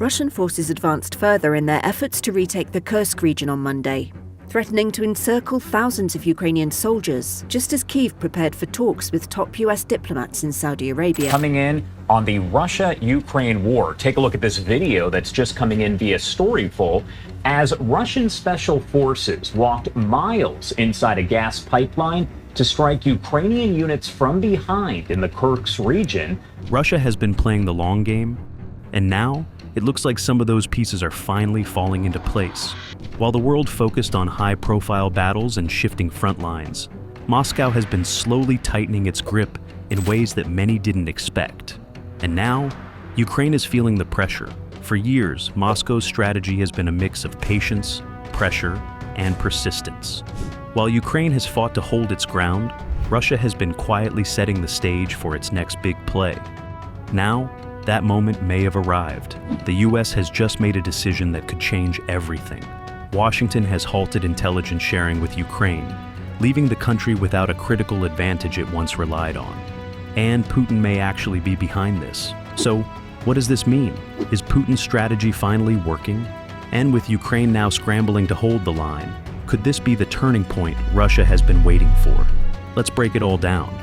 Russian forces advanced further in their efforts to retake the Kursk region on Monday, threatening to encircle thousands of Ukrainian soldiers, just as Kyiv prepared for talks with top US diplomats in Saudi Arabia. Coming in on the Russia-Ukraine war. Take a look at this video that's just coming in via Storyful as Russian special forces walked miles inside a gas pipeline to strike Ukrainian units from behind in the Kursk region. Russia has been playing the long game, and now it looks like some of those pieces are finally falling into place. While the world focused on high-profile battles and shifting front lines, Moscow has been slowly tightening its grip in ways that many didn't expect. And now, Ukraine is feeling the pressure. For years, Moscow's strategy has been a mix of patience, pressure, and persistence. While Ukraine has fought to hold its ground, Russia has been quietly setting the stage for its next big play. Now, that moment may have arrived. The US has just made a decision that could change everything. Washington has halted intelligence sharing with Ukraine, leaving the country without a critical advantage it once relied on. And Putin may actually be behind this. So, what does this mean? Is Putin's strategy finally working? And with Ukraine now scrambling to hold the line, could this be the turning point Russia has been waiting for? Let's break it all down.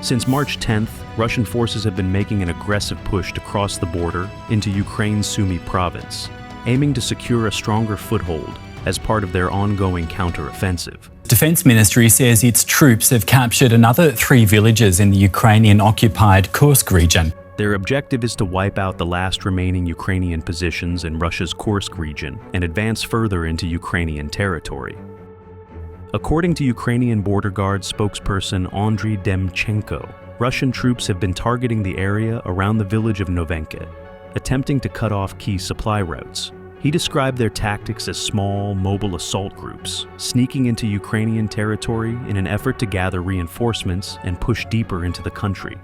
Since March 10th, Russian forces have been making an aggressive push to cross the border into Ukraine's Sumy province, aiming to secure a stronger foothold as part of their ongoing counter-offensive. Defense Ministry says its troops have captured another 3 villages in the Ukrainian-occupied Kursk region. Their objective is to wipe out the last remaining Ukrainian positions in Russia's Kursk region and advance further into Ukrainian territory. According to Ukrainian border guard spokesperson Andriy Demchenko, Russian troops have been targeting the area around the village of Novenka, attempting to cut off key supply routes. He described their tactics as small, mobile assault groups, sneaking into Ukrainian territory in an effort to gather reinforcements and push deeper into the country.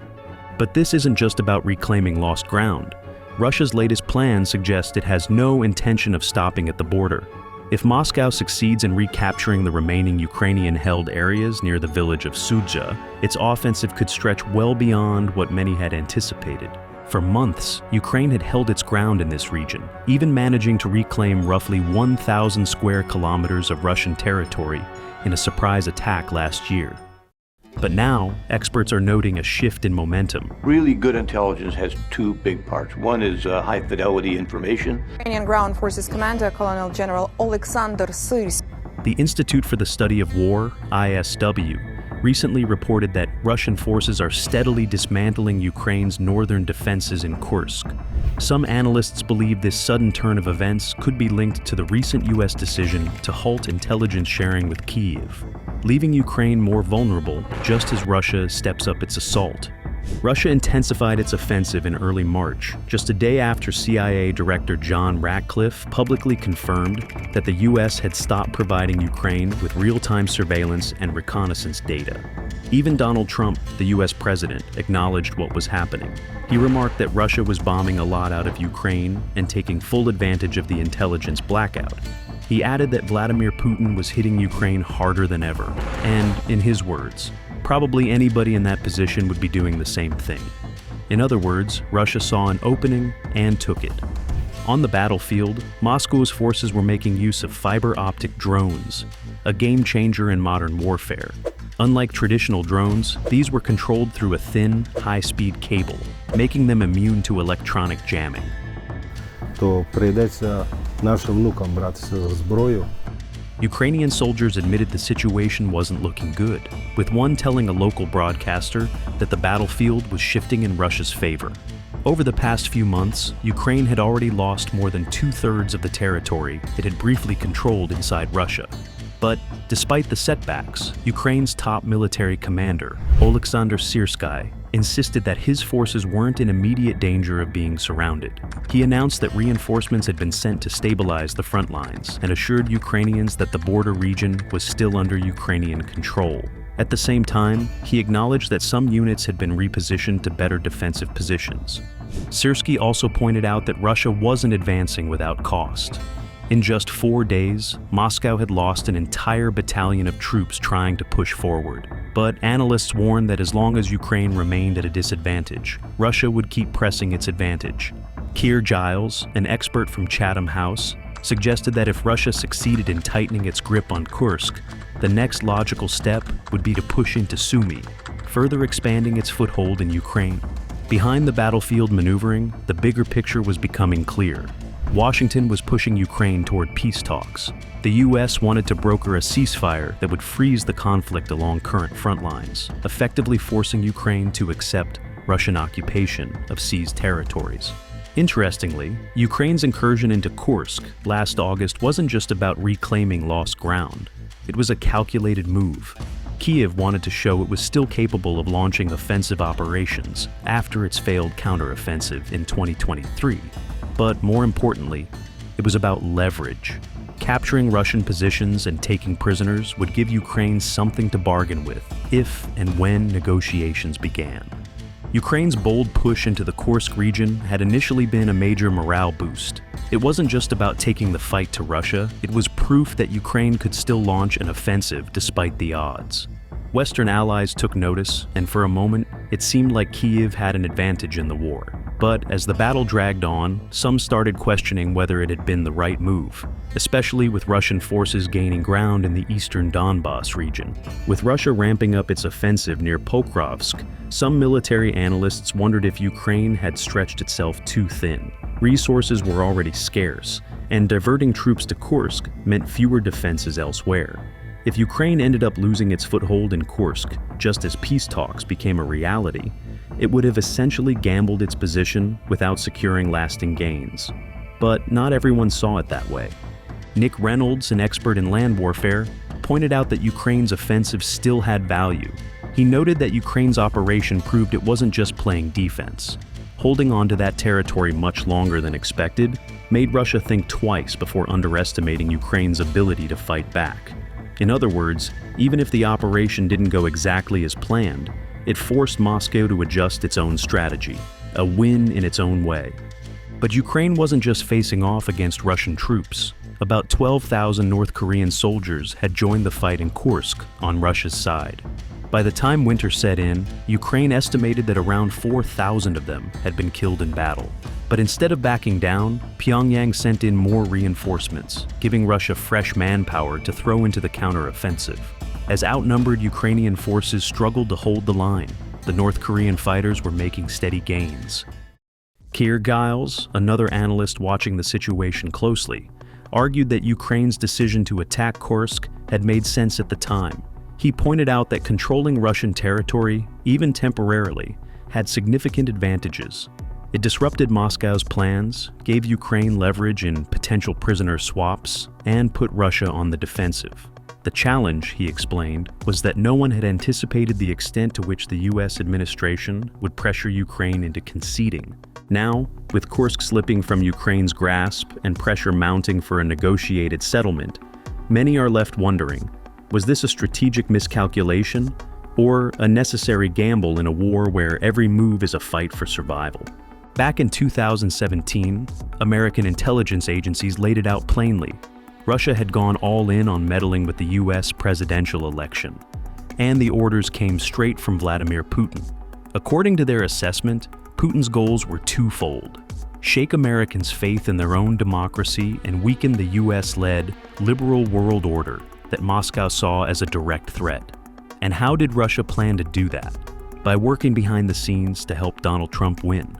But this isn't just about reclaiming lost ground. Russia's latest plan suggests it has no intention of stopping at the border. If Moscow succeeds in recapturing the remaining Ukrainian-held areas near the village of Sudzha, its offensive could stretch well beyond what many had anticipated. For months, Ukraine had held its ground in this region, even managing to reclaim roughly 1,000 square kilometers of Russian territory in a surprise attack last year. But now, experts are noting a shift in momentum. Really good intelligence has 2 big parts. One is high-fidelity information. Ukrainian Ground Forces Commander Colonel General Alexander Syrsk. The Institute for the Study of War, ISW, recently reported that Russian forces are steadily dismantling Ukraine's northern defenses in Kursk. Some analysts believe this sudden turn of events could be linked to the recent US decision to halt intelligence sharing with Kyiv, leaving Ukraine more vulnerable just as Russia steps up its assault. Russia intensified its offensive in early March, just a day after CIA Director John Ratcliffe publicly confirmed that the US had stopped providing Ukraine with real-time surveillance and reconnaissance data. Even Donald Trump, the US president, acknowledged what was happening. He remarked that Russia was bombing a lot out of Ukraine and taking full advantage of the intelligence blackout. He added that Vladimir Putin was hitting Ukraine harder than ever, and, in his words, probably anybody in that position would be doing the same thing. In other words, Russia saw an opening and took it. On the battlefield, Moscow's forces were making use of fiber-optic drones, a game changer in modern warfare. Unlike traditional drones, these were controlled through a thin, high-speed cable, making them immune to electronic jamming. То прийдеться нашим внукам братися за зброю. Ukrainian soldiers admitted the situation wasn't looking good, with one telling a local broadcaster that the battlefield was shifting in Russia's favor. Over the past few months, Ukraine had already lost more than 2/3 of the territory it had briefly controlled inside Russia. But despite the setbacks, Ukraine's top military commander, Alexander Syrskyi, insisted that his forces weren't in immediate danger of being surrounded. He announced that reinforcements had been sent to stabilize the front lines and assured Ukrainians that the border region was still under Ukrainian control. At the same time, he acknowledged that some units had been repositioned to better defensive positions. Syrskyi also pointed out that Russia wasn't advancing without cost. In just 4 days, Moscow had lost an entire battalion of troops trying to push forward. But analysts warned that as long as Ukraine remained at a disadvantage, Russia would keep pressing its advantage. Keir Giles, an expert from Chatham House, suggested that if Russia succeeded in tightening its grip on Kursk, the next logical step would be to push into Sumy, further expanding its foothold in Ukraine. Behind the battlefield maneuvering, the bigger picture was becoming clear. Washington was pushing Ukraine toward peace talks. The U.S. wanted to broker a ceasefire that would freeze the conflict along current front lines, effectively forcing Ukraine to accept Russian occupation of seized territories. Interestingly, Ukraine's incursion into Kursk last August wasn't just about reclaiming lost ground. It was a calculated move. Kyiv wanted to show it was still capable of launching offensive operations after its failed counteroffensive in 2023. But more importantly, it was about leverage. Capturing Russian positions and taking prisoners would give Ukraine something to bargain with if and when negotiations began. Ukraine's bold push into the Kursk region had initially been a major morale boost. It wasn't just about taking the fight to Russia, it was proof that Ukraine could still launch an offensive despite the odds. Western allies took notice, and for a moment, it seemed like Kyiv had an advantage in the war. But as the battle dragged on, some started questioning whether it had been the right move, especially with Russian forces gaining ground in the eastern Donbas region. With Russia ramping up its offensive near Pokrovsk, some military analysts wondered if Ukraine had stretched itself too thin. Resources were already scarce, and diverting troops to Kursk meant fewer defenses elsewhere. If Ukraine ended up losing its foothold in Kursk just as peace talks became a reality, it would have essentially gambled its position without securing lasting gains. But not everyone saw it that way. Nick Reynolds, an expert in land warfare, pointed out that Ukraine's offensive still had value. He noted that Ukraine's operation proved it wasn't just playing defense. Holding on to that territory much longer than expected made Russia think twice before underestimating Ukraine's ability to fight back. In other words, even if the operation didn't go exactly as planned, it forced Moscow to adjust its own strategy, a win in its own way. But Ukraine wasn't just facing off against Russian troops. About 12,000 North Korean soldiers had joined the fight in Kursk on Russia's side. By the time winter set in, Ukraine estimated that around 4,000 of them had been killed in battle. But instead of backing down, Pyongyang sent in more reinforcements, giving Russia fresh manpower to throw into the counteroffensive. As outnumbered Ukrainian forces struggled to hold the line, the North Korean fighters were making steady gains. Keir Giles, another analyst watching the situation closely, argued that Ukraine's decision to attack Kursk had made sense at the time. He pointed out that controlling Russian territory, even temporarily, had significant advantages. It disrupted Moscow's plans, gave Ukraine leverage in potential prisoner swaps, and put Russia on the defensive. The challenge, he explained, was that no one had anticipated the extent to which the U.S. administration would pressure Ukraine into conceding. Now, with Kursk slipping from Ukraine's grasp and pressure mounting for a negotiated settlement, many are left wondering, was this a strategic miscalculation or a necessary gamble in a war where every move is a fight for survival? Back in 2017, American intelligence agencies laid it out plainly. Russia had gone all in on meddling with the U.S. presidential election, and the orders came straight from Vladimir Putin. According to their assessment, Putin's goals were twofold: shake Americans' faith in their own democracy and weaken the U.S.-led liberal world order that Moscow saw as a direct threat. And how did Russia plan to do that? By working behind the scenes to help Donald Trump win.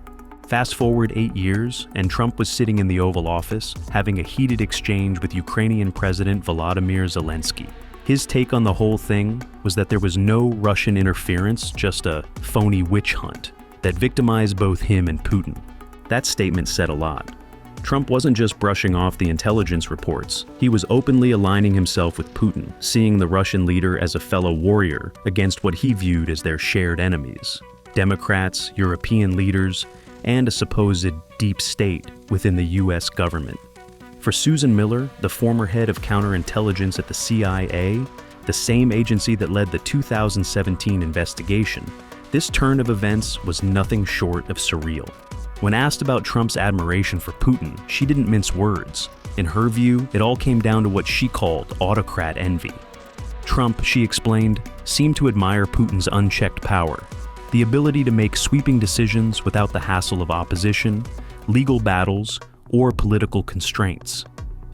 Fast forward 8 years, and Trump was sitting in the Oval Office having a heated exchange with Ukrainian President Vladimir Zelensky. His take on the whole thing was that there was no Russian interference, just a phony witch hunt that victimized both him and Putin. That statement said a lot. Trump wasn't just brushing off the intelligence reports. He was openly aligning himself with Putin, seeing the Russian leader as a fellow warrior against what he viewed as their shared enemies: Democrats, European leaders, and a supposed deep state within the U.S. government. For Susan Miller, the former head of counterintelligence at the CIA, the same agency that led the 2017 investigation, this turn of events was nothing short of surreal. When asked about Trump's admiration for Putin, she didn't mince words. In her view, it all came down to what she called autocrat envy. Trump, she explained, seemed to admire Putin's unchecked power, the ability to make sweeping decisions without the hassle of opposition, legal battles, or political constraints.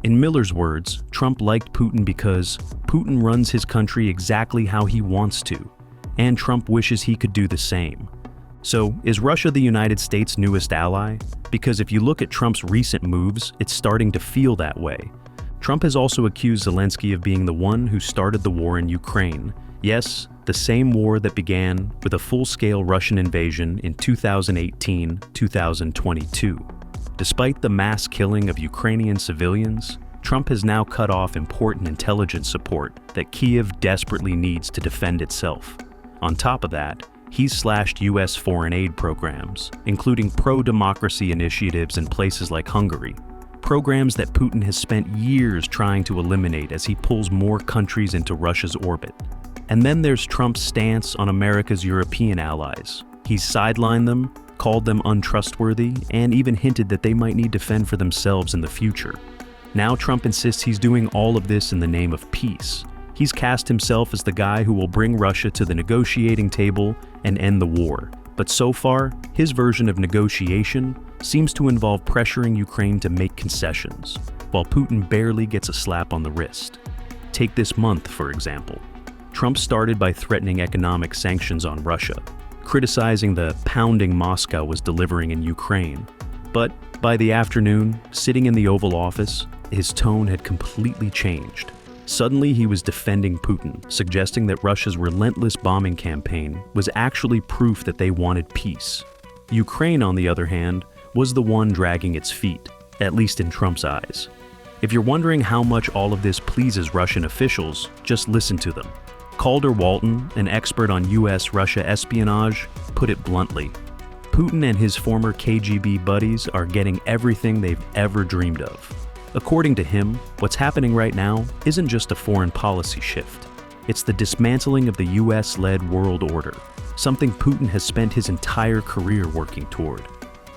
In Miller's words, Trump liked Putin because Putin runs his country exactly how he wants to, and Trump wishes he could do the same. So, is Russia the United States' newest ally? Because if you look at Trump's recent moves, it's starting to feel that way. Trump has also accused Zelensky of being the one who started the war in Ukraine. Yes, the same war that began with a full-scale Russian invasion in 2018-2022. Despite the mass killing of Ukrainian civilians, Trump has now cut off important intelligence support that Kyiv desperately needs to defend itself. On top of that, he's slashed U.S. foreign aid programs, including pro-democracy initiatives in places like Hungary, programs that Putin has spent years trying to eliminate as he pulls more countries into Russia's orbit. And then there's Trump's stance on America's European allies. He's sidelined them, called them untrustworthy, and even hinted that they might need to fend for themselves in the future. Now Trump insists he's doing all of this in the name of peace. He's cast himself as the guy who will bring Russia to the negotiating table and end the war. But so far, his version of negotiation seems to involve pressuring Ukraine to make concessions, while Putin barely gets a slap on the wrist. Take this month, for example. Trump started by threatening economic sanctions on Russia, criticizing the pounding Moscow was delivering in Ukraine. But by the afternoon, sitting in the Oval Office, his tone had completely changed. Suddenly, he was defending Putin, suggesting that Russia's relentless bombing campaign was actually proof that they wanted peace. Ukraine, on the other hand, was the one dragging its feet, at least in Trump's eyes. If you're wondering how much all of this pleases Russian officials, just listen to them. Calder Walton, an expert on US-Russia espionage, put it bluntly. Putin and his former KGB buddies are getting everything they've ever dreamed of. According to him, what's happening right now isn't just a foreign policy shift. It's the dismantling of the US-led world order, something Putin has spent his entire career working toward.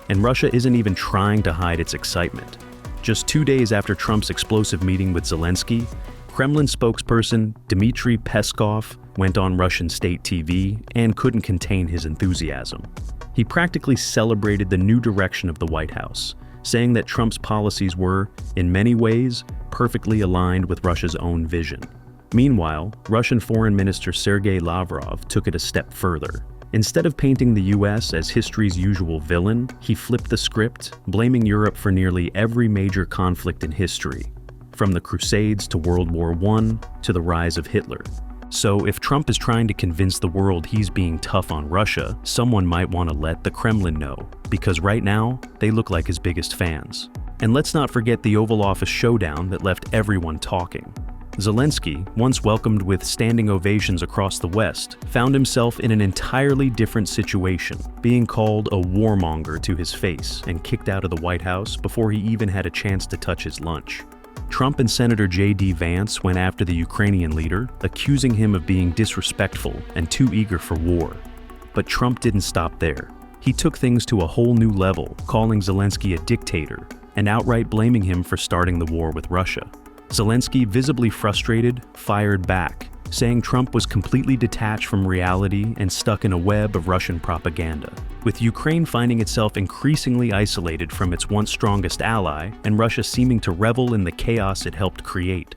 And Russia isn't even trying to hide its excitement. Just 2 days after Trump's explosive meeting with Zelensky, Kremlin spokesperson Dmitry Peskov went on Russian state TV and couldn't contain his enthusiasm. He practically celebrated the new direction of the White House, saying that Trump's policies were, in many ways, perfectly aligned with Russia's own vision. Meanwhile, Russian Foreign Minister Sergei Lavrov took it a step further. Instead of painting the US as history's usual villain, he flipped the script, blaming Europe for nearly every major conflict in history, from the Crusades to World War I to the rise of Hitler. So if Trump is trying to convince the world he's being tough on Russia, someone might want to let the Kremlin know, because right now, they look like his biggest fans. And let's not forget the Oval Office showdown that left everyone talking. Zelensky, once welcomed with standing ovations across the West, found himself in an entirely different situation, being called a warmonger to his face and kicked out of the White House before he even had a chance to touch his lunch. Trump and Senator J.D. Vance went after the Ukrainian leader, accusing him of being disrespectful and too eager for war. But Trump didn't stop there. He took things to a whole new level, calling Zelensky a dictator and outright blaming him for starting the war with Russia. Zelensky, visibly frustrated, fired back, saying Trump was completely detached from reality and stuck in a web of Russian propaganda, with Ukraine finding itself increasingly isolated from its once strongest ally and Russia seeming to revel in the chaos it helped create.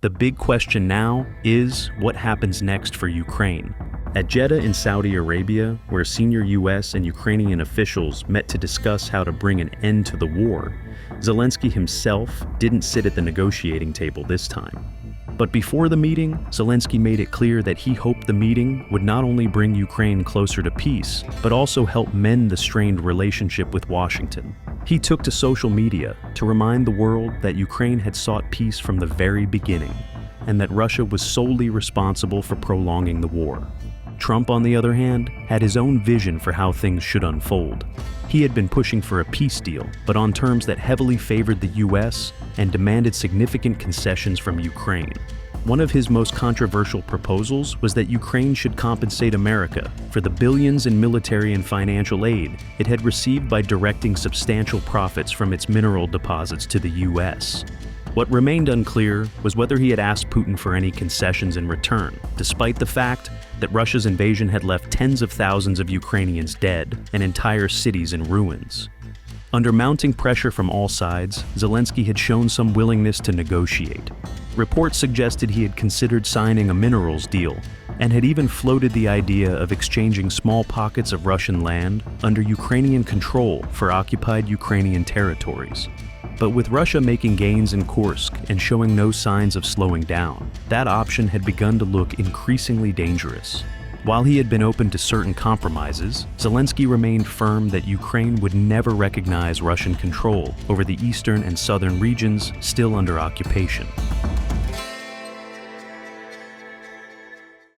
The big question now is what happens next for Ukraine. At Jeddah in Saudi Arabia, where senior US and Ukrainian officials met to discuss how to bring an end to the war, Zelensky himself didn't sit at the negotiating table this time. But before the meeting, Zelensky made it clear that he hoped the meeting would not only bring Ukraine closer to peace, but also help mend the strained relationship with Washington. He took to social media to remind the world that Ukraine had sought peace from the very beginning, and that Russia was solely responsible for prolonging the war. Trump, on the other hand, had his own vision for how things should unfold. He had been pushing for a peace deal, but on terms that heavily favored the US and demanded significant concessions from Ukraine. One of his most controversial proposals was that Ukraine should compensate America for the billions in military and financial aid it had received by directing substantial profits from its mineral deposits to the US. What remained unclear was whether he had asked Putin for any concessions in return, despite the fact that Russia's invasion had left tens of thousands of Ukrainians dead and entire cities in ruins. Under mounting pressure from all sides, Zelensky had shown some willingness to negotiate. Reports suggested he had considered signing a minerals deal, and had even floated the idea of exchanging small pockets of Russian land under Ukrainian control for occupied Ukrainian territories. But with Russia making gains in Kursk and showing no signs of slowing down, that option had begun to look increasingly dangerous. While he had been open to certain compromises, Zelensky remained firm that Ukraine would never recognize Russian control over the eastern and southern regions still under occupation.